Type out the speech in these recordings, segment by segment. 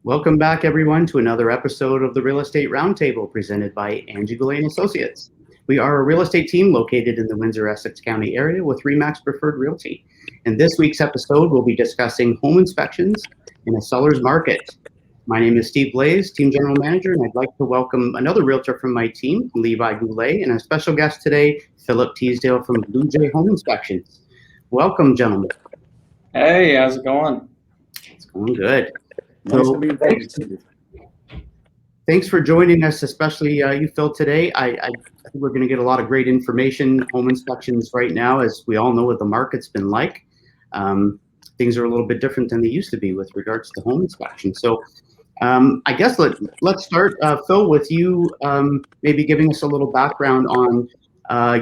Welcome back, everyone, to another episode of the Real Estate Roundtable presented by Angie Goulet Associates. We are a real estate team located in the Windsor-Essex County area with RE/MAX Preferred Realty. In this week's episode, we'll be discussing home inspections in a seller's market. My name is Steve Blaze, Team General Manager, and I'd like to welcome another realtor from my team, Levi Goulet, and a special guest today, Philip Teasdale from Blue Jay Home Inspections. Welcome, gentlemen. Hey, how's it going? It's going good. Nice to be invited. Thanks for joining us, especially you, Phil, today. I think we're going to get a lot of great information. Home inspections right now, as we all know what the market's been like. Things are a little bit different than they used to be with regards to home inspection. So I guess let's start, Phil, with you maybe giving us a little background on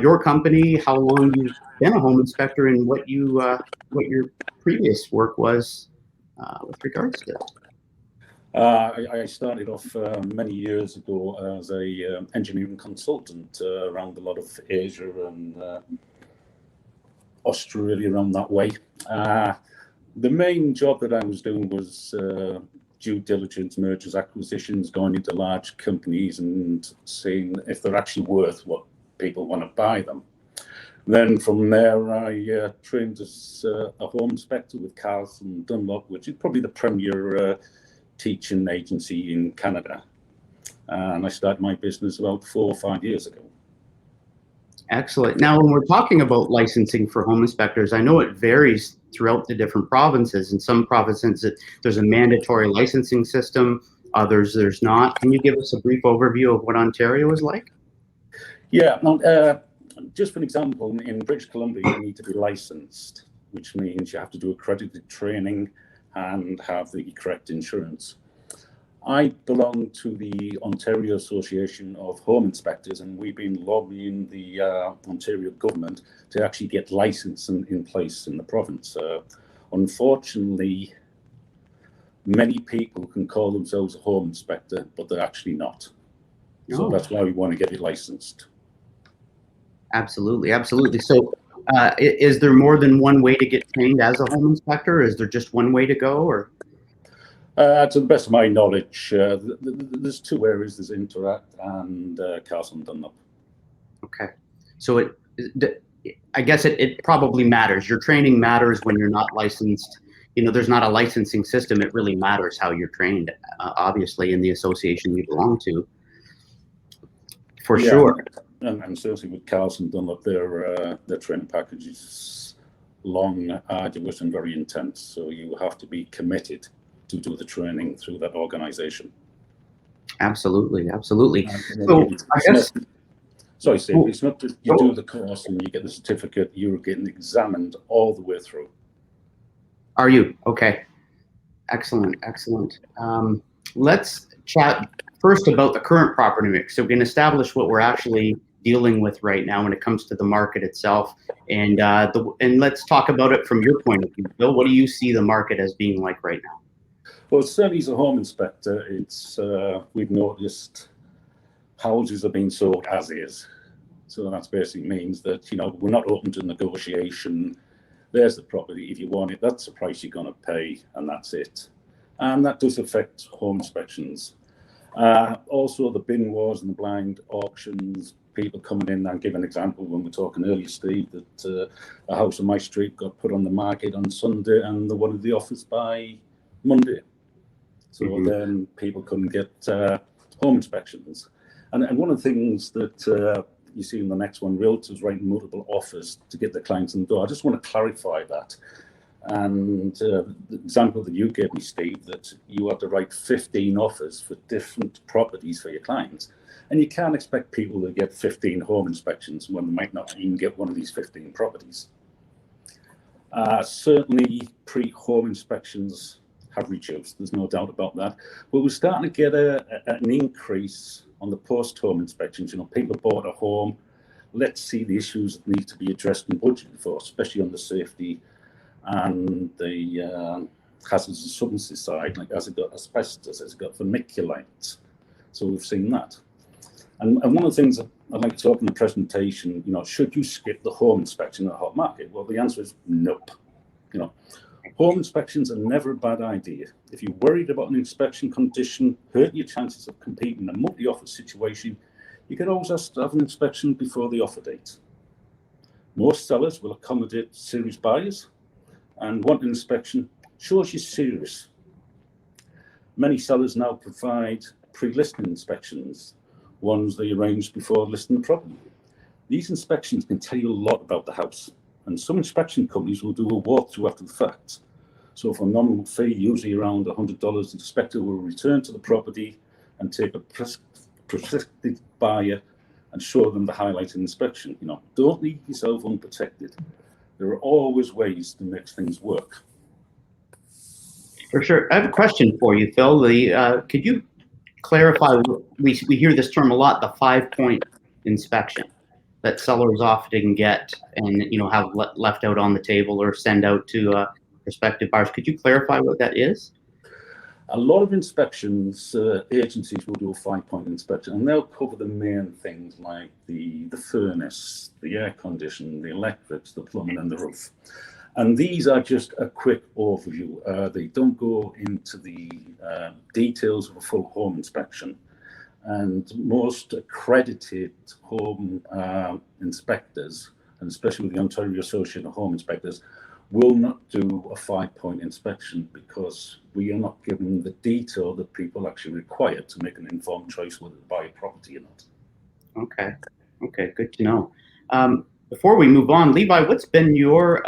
your company, how long you've been a home inspector, and what your previous work was with regards to it. I started off many years ago as a engineering consultant around a lot of Asia and Australia, around that way. The main job that I was doing was due diligence, mergers, acquisitions, going into large companies and seeing if they're actually worth what people want to buy them. Then from there, I trained as a home inspector with Carlson Dunlop, which is probably the premier teaching agency in Canada. And I started my business about 4 or 5 years ago. Excellent. Now, when we're talking about licensing for home inspectors, I know it varies throughout the different provinces. In some provinces, there's a mandatory licensing system. Others, there's not. Can you give us a brief overview of what Ontario is like? Yeah. Just for an example, in British Columbia, you need to be licensed, which means you have to do accredited training and have the correct insurance. I belong to the Ontario Association of Home Inspectors, and we've been lobbying the Ontario government to actually get licensing in place in the province. Unfortunately, many people can call themselves a home inspector, but they're actually not. No. So that's why we want to get it licensed. Absolutely, absolutely. So is there more than one way to get trained as a home inspector? Is there just one way to go, or? To the best of my knowledge, there's 2 areas. There's Interact and Carlson Dunlop. Okay. So I guess it probably matters. Your training matters when you're not licensed. You know, there's not a licensing system. It really matters how you're trained, obviously, in the association you belong to. For sure. And certainly with Carlson Dunlop, their training package is long, arduous, and very intense. So you have to be committed to do the training through that organization. Absolutely, absolutely. So I guess. Sorry, Steve. It's not just you do the course and you get the certificate. You're getting examined all the way through. Are you? Okay. Excellent, excellent. Let's chat first about the current property mix. So we can establish what we're actually dealing with right now when it comes to the market itself, and let's talk about it from your point of view, Bill. What do you see the market as being like right now? Well, certainly as a home inspector, we've noticed houses are being sold as is. So that basically means that we're not open to negotiation. There's the property. If you want it, that's the price you're going to pay, and that's it. And that does affect home inspections. Also, the bin wars and the blind auctions, people coming in. I'll give an example when we're talking earlier, Steve, that a house on my street got put on the market on Sunday and they wanted the offers by Monday. So then people couldn't get home inspections. And one of the things that you see in the next one, realtors writing multiple offers to get the clients in the door. I just want to clarify that. And the example that you gave me, Steve, that you have to write 15 offers for different properties for your clients. And you can't expect people to get 15 home inspections when they might not even get one of these 15 properties. Certainly, pre-home inspections have reduced. There's no doubt about that. But we're starting to get an increase on the post-home inspections. People bought a home. Let's see the issues that need to be addressed and budgeted for, especially on the safety and the hazardous substances side. Like, has it got asbestos? Has it got vermiculite? So we've seen that. And one of the things that I'd like to talk in the presentation, should you skip the home inspection in the hot market? Well, the answer is nope. Home inspections are never a bad idea. If you're worried about an inspection condition hurting your chances of competing in a multi-offer situation, you can always ask to have an inspection before the offer date. Most sellers will accommodate serious buyers, and want an inspection shows you're serious. Many sellers now provide pre-listing inspections, ones they arrange before listing the property. These inspections can tell you a lot about the house, and some inspection companies will do a walkthrough after the fact. So for a nominal fee, usually around $100, the inspector will return to the property and take a prospective buyer and show them the highlighted inspection. Don't leave yourself unprotected. There are always ways to make things work. For sure. I have a question for you, Phil. Could you clarify? We hear this term a lot, the 5-point inspection that sellers often get and have left out on the table or send out to prospective buyers. Could you clarify what that is? A lot of inspections, agencies will do a 5-point inspection, and they'll cover the main things like the furnace, the air conditioning, the electrics, the plumbing, and the roof. And these are just a quick overview. They don't go into the details of a full home inspection. And most accredited home inspectors, and especially the Ontario Association of Home Inspectors, will not do a 5-point inspection because we are not given the detail that people actually require to make an informed choice whether to buy a property or not. Okay, good to know. Before we move on, Levi, what's been your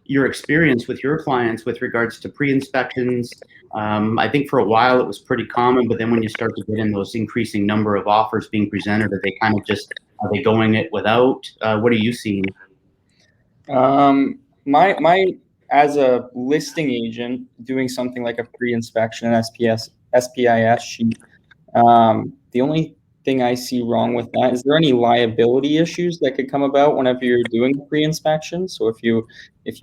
experience with your clients with regards to pre-inspections? I think for a while it was pretty common, but then when you start to get in those increasing number of offers being presented, are they going it without? What are you seeing? My as a listing agent doing something like a pre-inspection SPIS sheet, the only thing I see wrong with that, is there any liability issues that could come about whenever you're doing a pre-inspection? So if you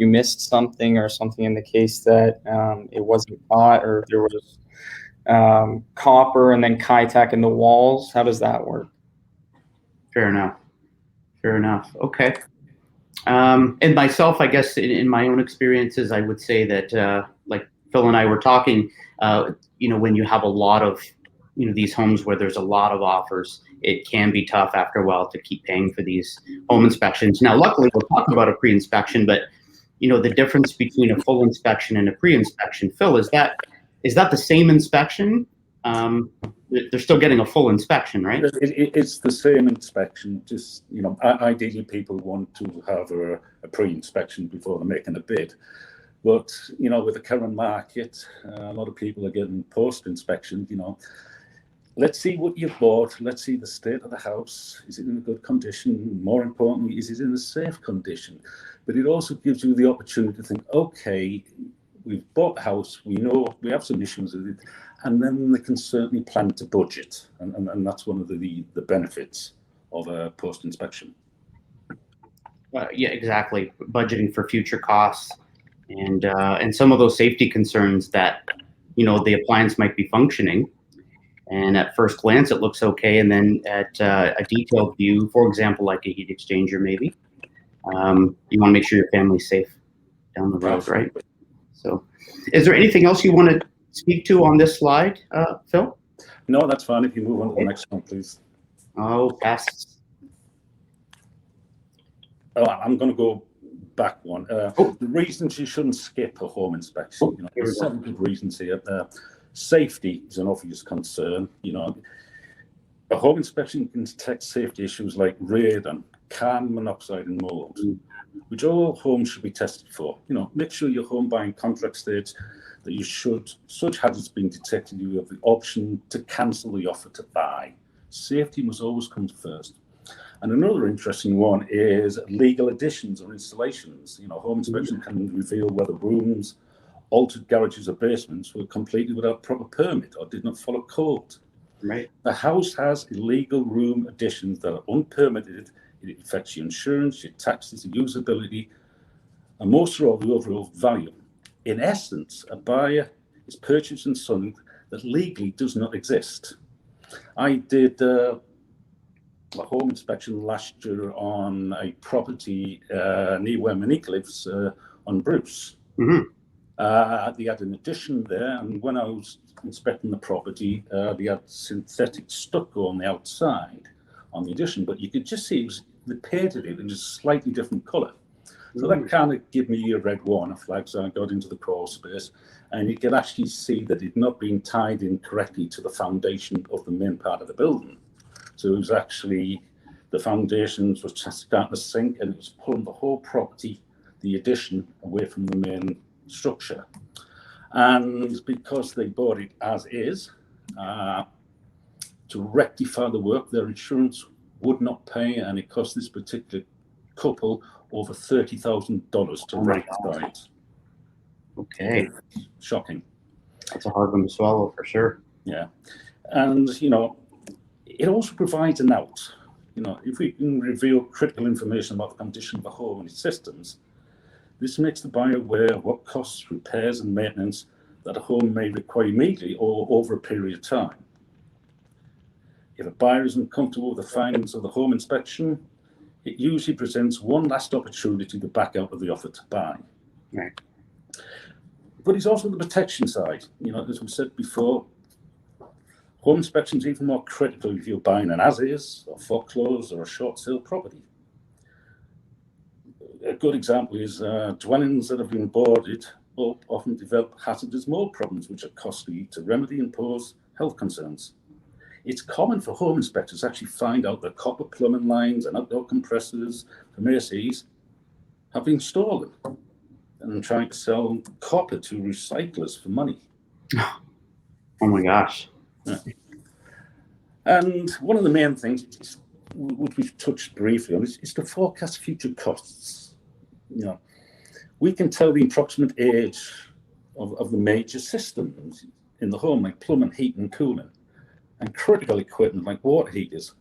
missed something or something in the case that it wasn't caught, or there was copper and then Kitec in the walls, how does that work? Fair enough. Okay. And myself, I guess, in my own experiences, I would say that, like Phil and I were talking, when you have a lot of, these homes where there's a lot of offers, it can be tough after a while to keep paying for these home inspections. Now, luckily, we're talking about a pre-inspection, but, the difference between a full inspection and a pre-inspection, Phil, is that the same inspection? They're still getting a full inspection, right? It's the same inspection. Just ideally, people want to have a pre-inspection before they're making a bid. But with the current market, a lot of people are getting post-inspection. Let's see what you've bought. Let's see the state of the house. Is it in a good condition? More importantly, is it in a safe condition? But it also gives you the opportunity to think, okay, we've bought the house. We know we have some issues with it. And then they can certainly plan to budget. And that's one of the benefits of a post-inspection. Yeah, exactly. Budgeting for future costs and some of those safety concerns that, the appliance might be functioning. And at first glance, it looks okay. And then at a detailed view, for example, like a heat exchanger, maybe, you want to make sure your family's safe down the road, right? So is there anything else you want to speak to on this slide, Phil? No, that's fine. If you move on to the next one, please. Oh, pests. Oh, I'm going to go back one. The reasons you shouldn't skip a home inspection. There's some good reasons here. Safety is an obvious concern. A home inspection can detect safety issues like radon, carbon monoxide, and mold, which all homes should be tested for. Make sure your home buying contract states that such hazards being detected, you have the option to cancel the offer to buy. Safety must always come first. And another interesting one is legal additions or installations. Home inspection can reveal whether rooms, altered garages or basements were completed without proper permit or did not follow code. Right. The house has illegal room additions that are unpermitted. It affects your insurance, your taxes, your usability, and most of all, the overall value. In essence, a buyer is purchasing something that legally does not exist. I did a home inspection last year on a property near where Monique lives on Bruce. They had an addition there, and when I was inspecting the property, they had synthetic stucco on the outside on the addition, but you could just see they painted it in a slightly different colour. So that kind of gave me a red warning flag. So I got into the crawl space, and you could actually see that it had not been tied in correctly to the foundation of the main part of the building. So it was actually, the foundations were starting to sink, and it was pulling the whole property, the addition, away from the main structure. And because they bought it as is, to rectify the work, their insurance would not pay, and it cost this particular couple over $30,000 to rectify it. Okay. Shocking. That's a hard one to swallow for sure. Yeah. And, it also provides an out. If we can reveal critical information about the condition of the home and its systems, this makes the buyer aware of what costs, repairs, and maintenance that a home may require immediately or over a period of time. If a buyer isn't comfortable with the findings of the home inspection, it usually presents one last opportunity to back out of the offer to buy. Right. But it's also the protection side. As we said before, home inspection is even more critical if you're buying an as-is, or foreclosed, or a short sale property. A good example is dwellings that have been boarded up often develop hazardous mold problems, which are costly to remedy and pose health concerns. It's common for home inspectors to actually find out that copper plumbing lines and outdoor compressors from ACs have been stolen, and trying to sell copper to recyclers for money. Oh my gosh. Yeah. And one of the main things, which we've touched briefly on, is to forecast future costs. We can tell the approximate age of the major systems in the home, like plumbing, heating, and cooling, and critical equipment like water heaters.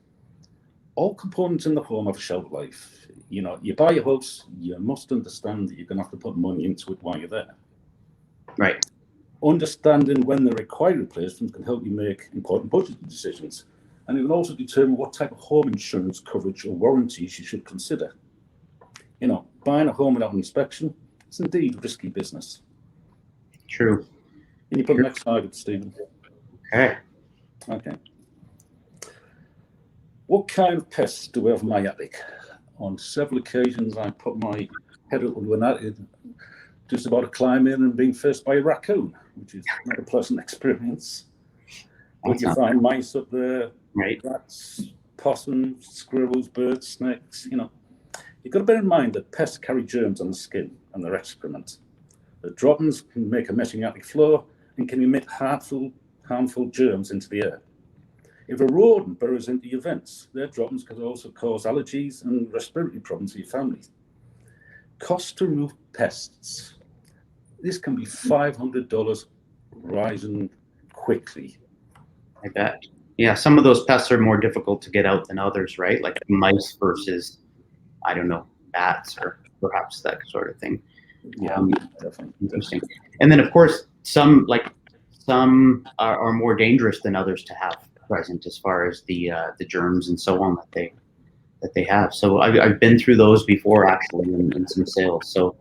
All components in the home have a shelf life. You buy a house, you must understand that you're going to have to put money into it while you're there. Right. Understanding when they require replacement can help you make important budgeting decisions, and it will also determine what type of home insurance coverage or warranties you should consider. Buying a home without an inspection is indeed risky business. True. Can you put the next slide up, Stephen? Okay. Okay. What kind of pests do we have in my attic? On several occasions, I put my head up with an attic just about to climb in and being faced by a raccoon, which is not a pleasant experience. But you find mice up there, right, rats, possums, squirrels, birds, snakes. You've got to bear in mind that pests carry germs on the skin and their excrement. The droppings can make a messy attic floor and can emit harmful germs into the air. If a rodent burrows into your vents, their droppings can also cause allergies and respiratory problems for your family. Cost to remove pests. This can be $500, rising quickly. I bet. Yeah, some of those pests are more difficult to get out than others, right? Like mice versus, I don't know, bats or perhaps that sort of thing. Yeah, definitely. Interesting. And then, of course, some are more dangerous than others to have present as far as the germs and so on that they have. So I've been through those before actually in some sales. So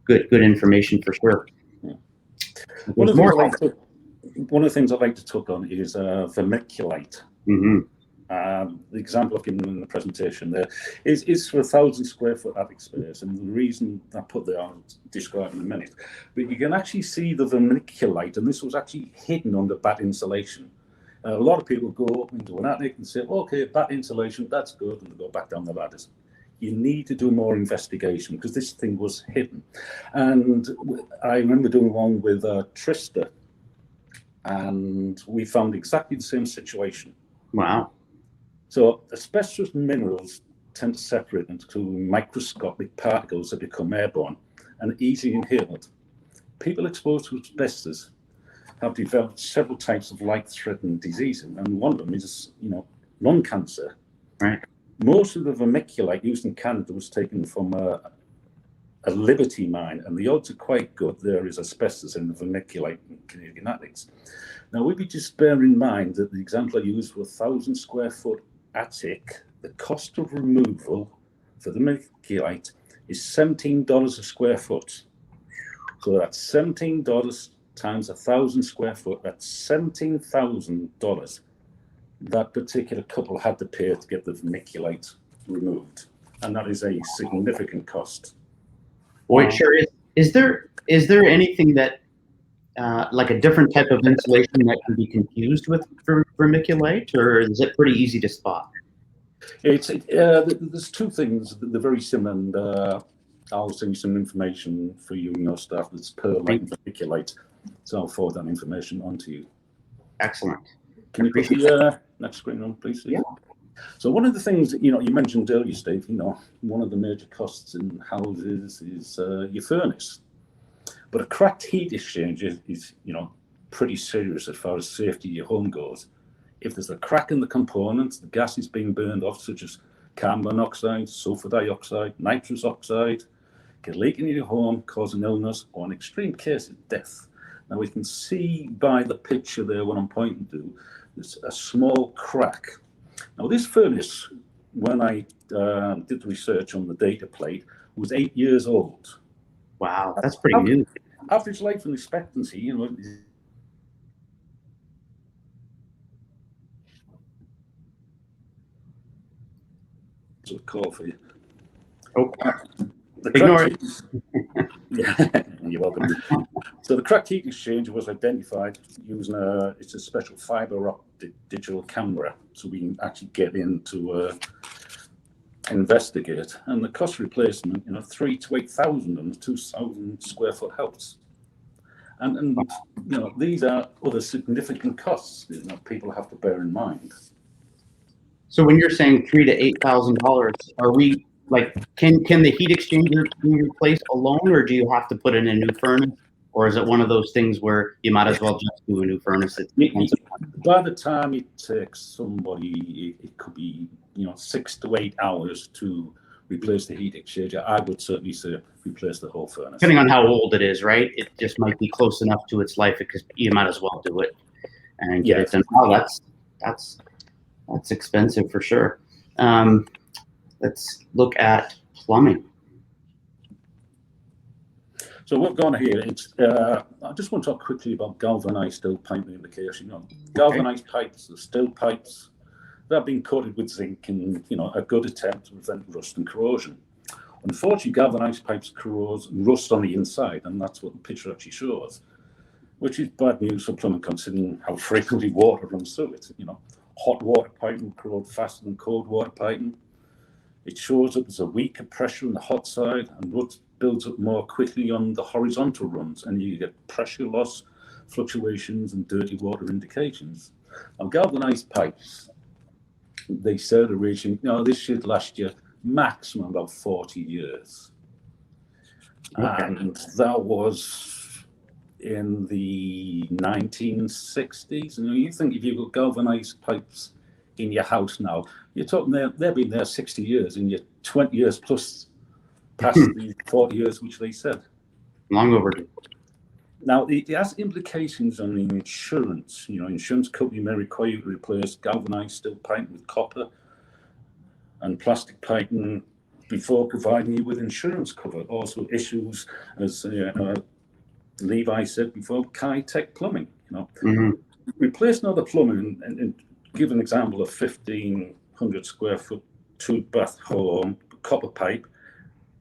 good information for sure. Yeah. One of the things I'd like to talk on is vermiculite. Mm-hmm. The example I've given in the presentation there is for 1,000 square foot attic space, and the reason I put there I'll describe in a minute. But you can actually see the vermiculite, and this was actually hidden under bat insulation. A lot of people go into an attic and say, okay, bat insulation, that's good, and they go back down the ladders. You need to do more investigation because this thing was hidden. And I remember doing one with Trista, and we found exactly the same situation. Wow. So asbestos minerals tend to separate into microscopic particles that become airborne and easily inhaled. People exposed to asbestos have developed several types of life-threatening diseases, and one of them is, lung cancer. Right. Most of the vermiculite used in Canada was taken from a Liberty mine, and the odds are quite good there is asbestos in the vermiculite in Canadian attics. Now, we just bear in mind that the example I used for 1,000 square foot attic, the cost of removal for the vermiculite is $17 a square foot. So that's $17 times 1,000 square foot. That's $17,000 that particular couple had to pay to get the vermiculite removed, and that is a significant cost. Boy, sure is. Is there anything that like a different type of insulation that can be confused with vermiculite, or is it pretty easy to spot? There's two things. They're very similar, and I'll send you some information for you and your staff that's perlite and vermiculite. So I'll forward that information on to you. Excellent. Can you put the next screen on, please? Yeah. So one of the things you mentioned earlier, Steve, one of the major costs in houses is your furnace. But a cracked heat exchanger is pretty serious as far as safety of your home goes. If there's a crack in the components, the gas is being burned off, such as carbon monoxide, sulfur dioxide, nitrous oxide, can leak into your home, causing illness, or in extreme cases, death. Now we can see by the picture there what I'm pointing to, there's a small crack. Now this furnace, when I did the research on the data plate, was 8 years old. Wow, that's pretty new. Average life and expectancy, a call for you. Oh, Ignore it. Yeah, you're welcome. So the cracked heat exchanger was identified using it's a special fiber optic digital camera, so we can actually get in to investigate. And the cost replacement, 3 to 8,000 on a 2,000 square foot house. And these are other significant costs people have to bear in mind. So when you're saying $3,000 to $8,000, are we like can the heat exchanger be replaced alone, or do you have to put in a new furnace, or is it one of those things where you might as well just do a new furnace? By the time it takes somebody, it could be 6 to 8 hours to replace the heat exchanger. I would certainly say replace the whole furnace. Depending on how old it is, right? It just might be close enough to its life because you might as well do it and get it done. Oh, that's expensive for sure. Let's look at plumbing. So what going on here? I just want to talk quickly about galvanized steel pipe lubrication. Galvanized pipes, the steel pipes, they're being coated with zinc in a good attempt to prevent rust and corrosion. Unfortunately, galvanized pipes corrode and rust on the inside, and that's what the picture actually shows, which is bad news for plumbing considering how frequently water runs through it. Hot water piping corrode faster than cold water piping. It shows up as a weaker pressure on the hot side, and rust builds up more quickly on the horizontal runs, and you get pressure loss, fluctuations, and dirty water indications. Now, galvanized pipes, they said originally, this should last you maximum about 40 years. Okay. And that was in the 1960s. You think if you've got galvanized pipes in your house now, you're talking they've been there 60 years, and you're 20 years plus past the 40 years which they said. Long overdue. Now, it has implications on the insurance. Insurance company may require you to replace galvanized steel pipe with copper and plastic piping before providing you with insurance cover. Also issues, as Levi said before, high-tech plumbing. Replacing other plumbing, and give an example of 1,500 square foot two-bath home, copper pipe,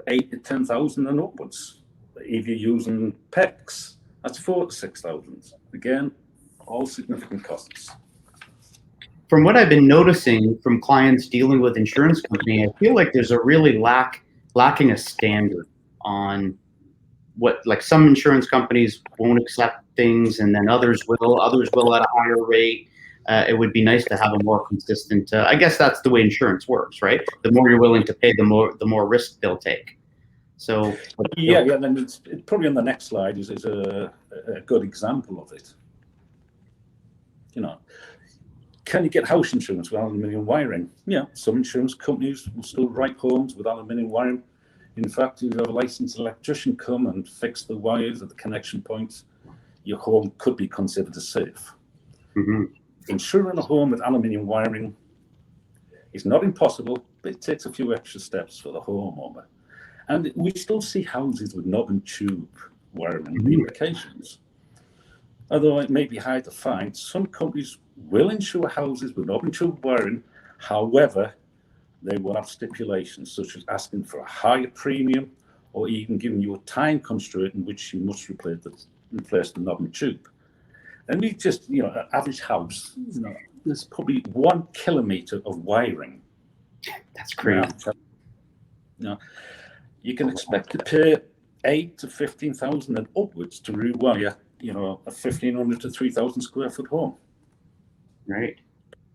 8 to 10,000 and upwards. If you're using Pests, that's 4 to 6,000. Again, all significant costs. From what I've been noticing from clients dealing with insurance company, I feel like there's a really lacking a standard on what, like some insurance companies won't accept things, and then others will at a higher rate. It would be nice to have a more consistent. I guess that's the way insurance works, right? The more you're willing to pay, the more risk they'll take. So yeah. Then it's probably on the next slide is a good example of it. Can you get house insurance with aluminium wiring? Yeah, some insurance companies will still write homes with aluminium wiring. In fact, if you have a licensed electrician come and fix the wires at the connection points, your home could be considered as safe. Mm-hmm. Insuring a home with aluminium wiring is not impossible, but it takes a few extra steps for the homeowner. And we still see houses with knob and tube wiring implications. Although it may be hard to find, some companies will insure houses with non-intrusive wiring. However, they will have stipulations such as asking for a higher premium or even giving you a time constraint in which you must replace the knob and tube. And we just, an average house, there's probably 1 kilometer of wiring. That's crazy. You can expect to pay 8 to 15,000 and upwards to rewire, a 1,500 to 3,000 square foot home. Right.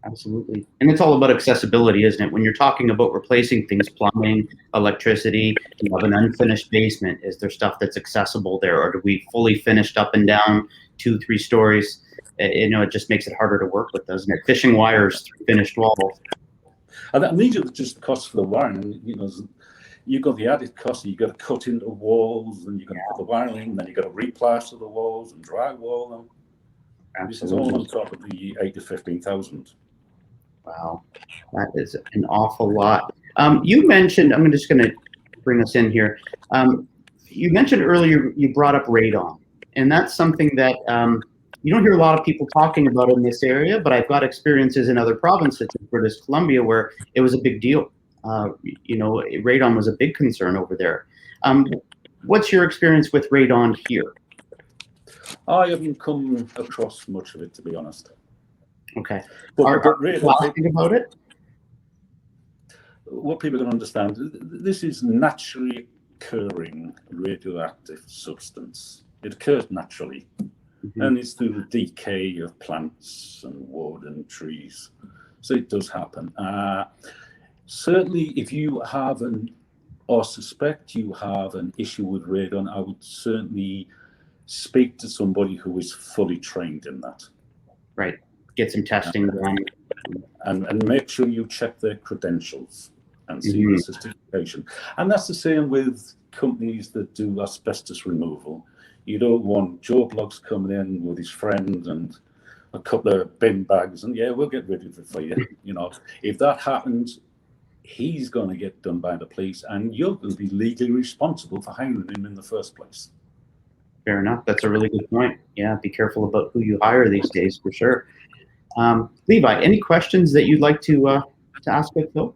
Absolutely. And it's all about accessibility, isn't it? When you're talking about replacing things, plumbing, electricity, you have an unfinished basement. Is there stuff that's accessible there? Or do we fully finished up and down 2-3 stories? It just makes it harder to work with, doesn't it? Fishing wires through finished walls. And these are just the costs for the wiring. You've got the added cost. You've got to cut into walls, and you've got to put the wiring in, then you've got to replaster the walls and drywall them. Absolutely. This is all on top of the 8 to 15,000. Wow, that is an awful lot. You mentioned, I'm just going to bring us in here. You mentioned earlier, you brought up radon, and that's something that you don't hear a lot of people talking about in this area, but I've got experiences in other provinces in British Columbia where it was a big deal. Radon was a big concern over there. What's your experience with radon here? I haven't come across much of it, to be honest. Okay. But radon, think about it. What people can understand, this is naturally occurring radioactive substance. It occurs naturally, and it's through the decay of plants and wood and trees. So it does happen. Certainly, if you have or suspect you have an issue with radon, I would certainly speak to somebody who is fully trained in that. Right. Get some testing done. And make sure you check their credentials and see the certification. And that's the same with companies that do asbestos removal. You don't want Joe Bloggs coming in with his friend and a couple of bin bags and we'll get rid of it for you. If that happens, he's going to get done by the police, and you're going to be legally responsible for hiring him in the first place. Fair enough. That's a really good point. Yeah, be careful about who you hire these days, for sure. Levi, any questions that you'd like to ask of Phil?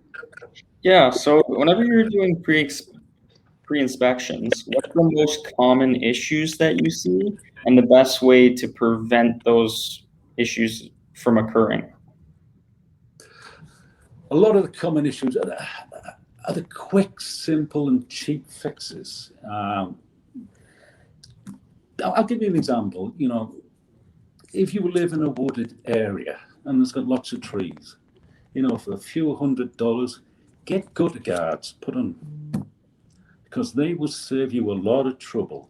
Yeah. So whenever you're doing pre-inspections, what's the most common issues that you see, and the best way to prevent those issues from occurring? A lot of the common issues are the quick, simple, and cheap fixes. I'll give you an example. If you live in a wooded area and there's got lots of trees, for a few $100, get gutter guards put on, because they will save you a lot of trouble.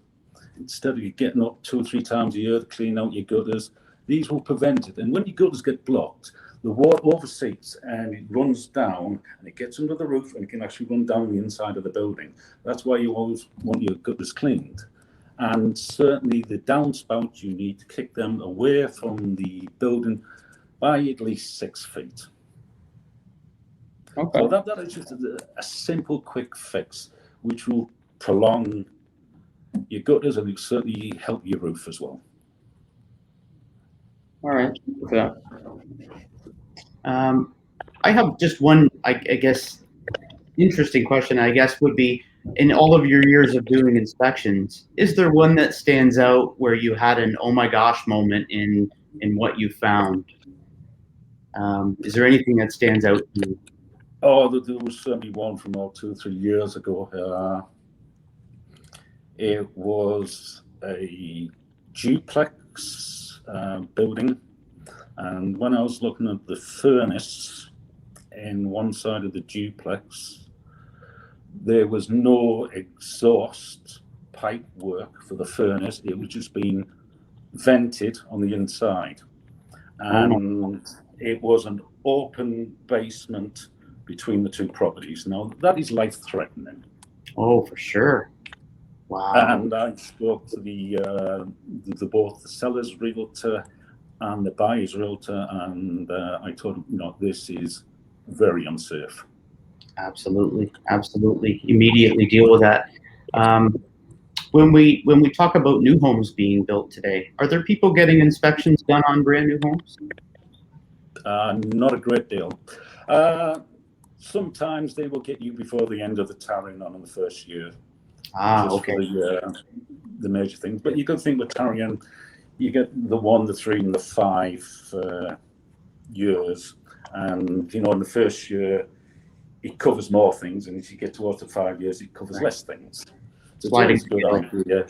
Instead of you getting up 2 or 3 times a year to clean out your gutters, these will prevent it. And when your gutters get blocked, the water overseeps and it runs down and it gets under the roof and it can actually run down the inside of the building. That's why you always want your gutters cleaned. And certainly the downspouts, you need to kick them away from the building by at least 6 feet. Okay. So that is just a simple, quick fix, which will prolong your gutters and it will certainly help your roof as well. All right. Yeah. I have just one, I guess, interesting question, would be, in all of your years of doing inspections, is there one that stands out where you had an oh my gosh moment in what you found? Is there anything that stands out to you? Oh, there was certainly one from 2 or 3 years ago. It was a duplex building, and when I was looking at the furnace in one side of the duplex, there was no exhaust pipe work for the furnace. It was just being vented on the inside, and it was an open basement between the 2 properties. Now that is life-threatening. Oh, for sure. Wow. And I spoke to both the seller's realtor and the buyer's realtor, and I told them, this is very unsafe. Absolutely. Immediately deal with that. When we talk about new homes being built today, are there people getting inspections done on brand new homes? Not a great deal. Sometimes they will get you before the end of the tarrying on in the first year, just Okay. for the major things. But you got to think with tarrying, you get the 1, the 3, and the 5 years, and in the first year it covers more things, and as you get towards the 5 years, it covers less things. So it's always a good idea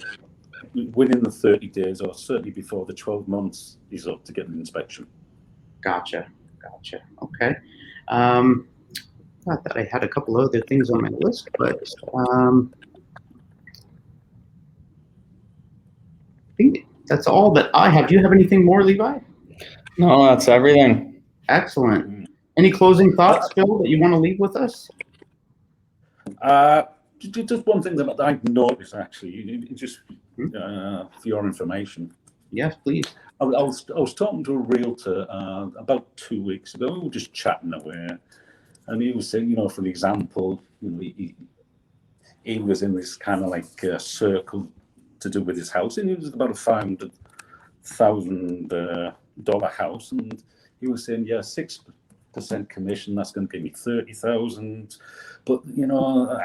within the 30 days, or certainly before the 12 months is up, to get an inspection. Gotcha. Okay. Thought that I had a couple other things on my list, but I think that's all that I have. Do you have anything more, Levi? No, that's everything. Excellent. Any closing thoughts, Phil, that you want to leave with us? Just one thing that I've noticed, actually, just for your information. Yes, please. I was talking to a realtor about 2 weeks ago. We were just chatting away, and he was saying, for example, he was in this kind of like circle to do with his house, and it was about a $500,000 house, and he was saying, 6% commission, that's going to give me 30,000. But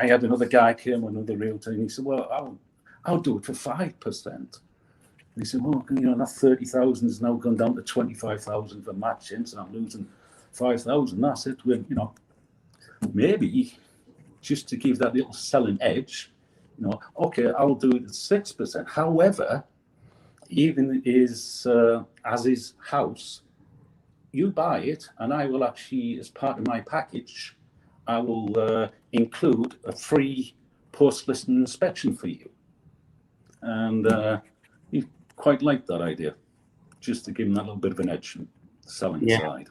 I had another guy came, another realtor, and he said, well, I'll do it for 5%. And he said, well, that 30,000 is now gone down to 25,000 for matching, so I'm losing 5,000. That's it. Maybe just to give that little selling edge, okay, I'll do it at 6%. However, even as his house, you buy it, and I will actually, as part of my package, I will include a free post-listing inspection for you. And he quite liked that idea, just to give him that little bit of an edge on the selling side.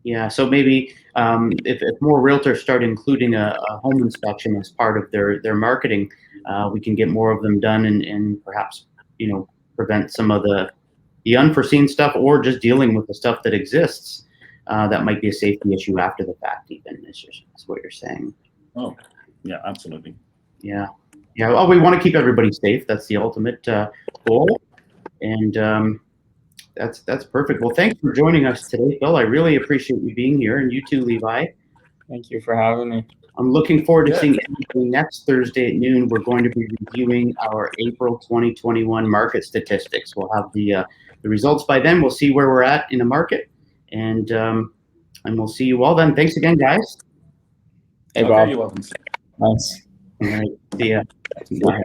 Yeah, so maybe if more realtors start including a home inspection as part of their marketing, we can get more of them done, and perhaps prevent some of the unforeseen stuff, or just dealing with the stuff that exists that might be a safety issue after the fact. Even is what you're saying. Oh, yeah, absolutely. Yeah. Well, we want to keep everybody safe. That's the ultimate goal, and that's perfect. Well, thanks for joining us today, Phil. I really appreciate you being here, and you too, Levi. Thank you for having me. I'm looking forward to seeing you next Thursday at noon. We're going to be reviewing our April 2021 market statistics. We'll have the results by then. We'll see where we're at in the market, and we'll see you all then. Thanks again, guys. Hey, Bob. You're welcome. Thanks. All right. See ya. Bye.